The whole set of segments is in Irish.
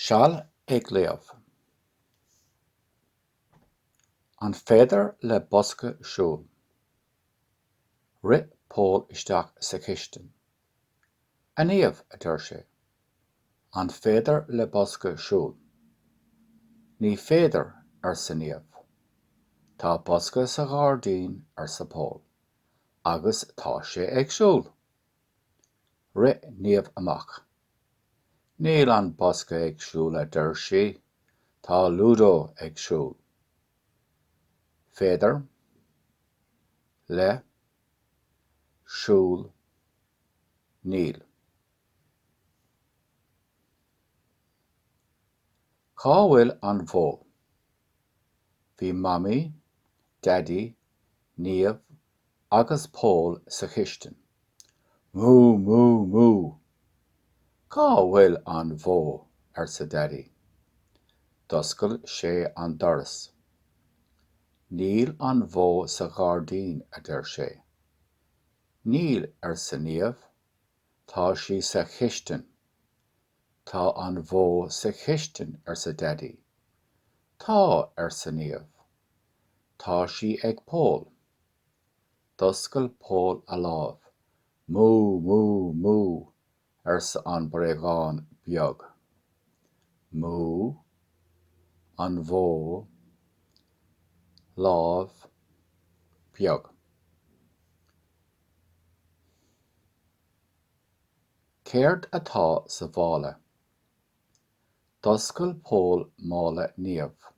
Seall ag Léamh. An féidir le bosca siúl. Rith Pól isteach sa chiste. Aníomh a deir sé. An féidir le bosca siúl. Ní féidir ar sa níomh. Tá bosca sa ghardaín ar sa Pól, agus tá sé ag siúl. Rith níomh amach. Níl an bosca ag siúl a deir sí, tá lúdó ag siúl. Féidir, le, siúl, níl. Cá bhfuil an bhó. Bhí mamí, daddy, níomh agus Pól sa chiste. Mú, mú, mú. Cá bhfuil an bhó ar sa daddy. D'oscail sé an doras. Níl an bhó sa ghardaín a deir sé. Níl ar sa níomh, tá sí sa chiste. Tá an bhó sa chiste ar sa daddy. Tá ar sa níomh. Tá sí ag Pól. D'oscail Pól a lámh. Mú, mú, mú ar sa an bréagáin beag. Mú, an bhó, lámh, beag. Céard atá sa bhála. D'oscail Pól mála níomh.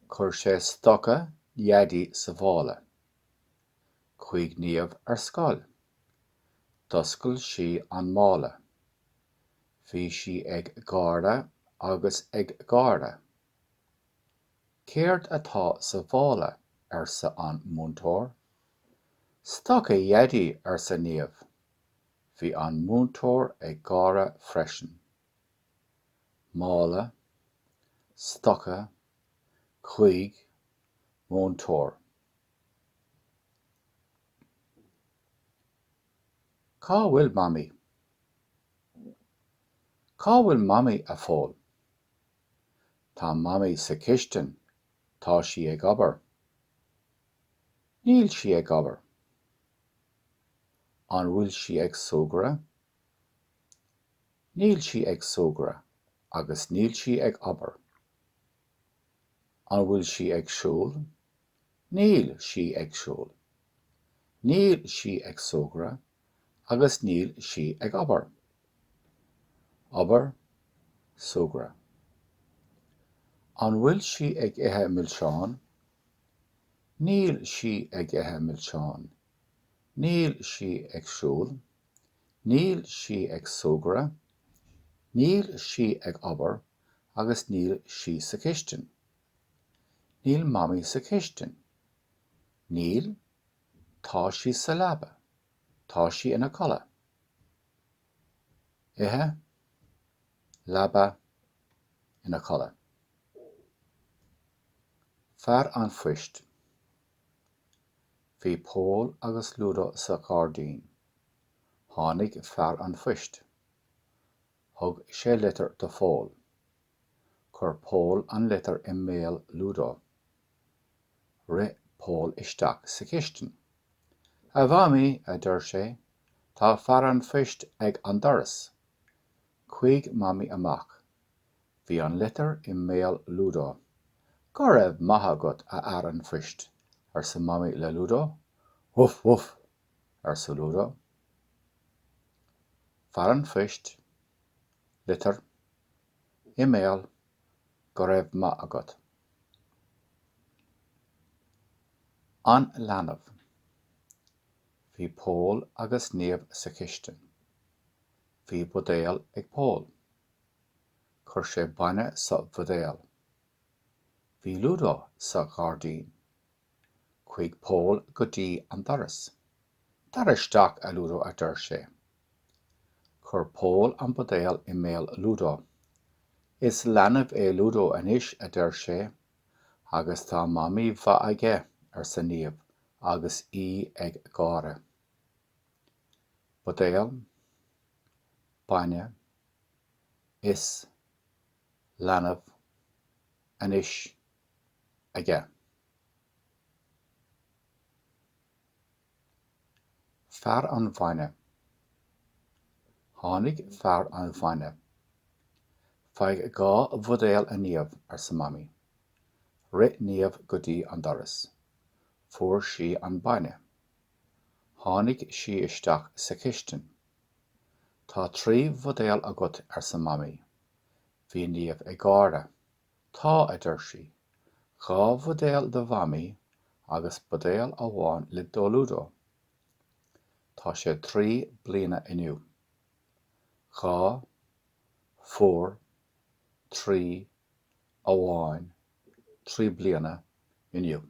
Chuir sé stoca iadí sa bhála. Chuig níomh ar scoil. D'oscail sí an mála. Bhí sí ag garda agus ag garda. Céard atá sa bhála ar sa an múntóir. Stoca iadí ar sa níomh. Bhí an múntóir ag gara freisin. Mála, stoca, chuig, múntóir. Cá bhfuil mamí. Cá bhfuil mamí a fháil. Tá mamí sa chiste, tá sí ag obair. Níl sí ag obair. An bhfuil sí ag suaimhre? Níl sí ag suaimhre, agus níl sí ag obair. An bhfuil sí ag siúl? Níl sí ag siúl. Níl sí ag suaimhre, agus níl sí ag obair. Obair, suaimhre. An bhfuil sí ag ithe millseán? Níl sí ag ithe millseán. Níl sí ag siúl. Níl sí ag suaimhre. Níl sí ag obair, agus níl sí sa chiste. Níl mamí sa chiste. Níl, tá sí sa leaba. Tá sí ina colla. Ithe, leaba, ina colla. Fear an phoist. Bhí Pól agus Lúdó sa ghardaín. Tháinig fear an phoist. Thug sé litir do phól. Chuir Pól an litir i mbéal Lúdó. Rith Pól isteach sa chiste. A bhamí a deir sé, tá fear an phoist ag an doras. Chuig mamí amach. Bhí an litir i mbéal Lúdó. Go raibh maith agat a air an phoist ar sa mamí le Lúdó. Woof, woof ar sa Lúdó. Fear an phoist, litir, i mbéal, go raibh maith agat. An leanbh. Bhí Pól agus níomh sa chiste. Bhí budéal ag Pól. Chuir sé baine sa budéal. Bhí Lúdó sa ghardaín. Chuig Pól go dtí an doras. Daristeach a Lúdó a deir sé. Chuir Pól an budéal i mbéal Lúdó. Is leanbh é Lúdó anois a deir sé, agus tá mamí bha aige ar sa níomh agus ag gara. Budéal, baine, is, Léamh A2. Fear an bhaine. Tháinig fear an bhaine. Feadh gá bhudéal a níomh ar sa mamaí. Rit níomh go dtí an doras. Fuair sí an baine. Tháinig sí isteach sa chiste. Tá trí bhudéal agat ar sa mamaí. Bhí níomh ag gáire. Tá a d'fhirsí. Dhá bhudéal do bhamaí agus budéal amháin le dólúdó. Tá sé 3 bliana inniu. 2, 4, 3, amháin, 3 bliana inniu.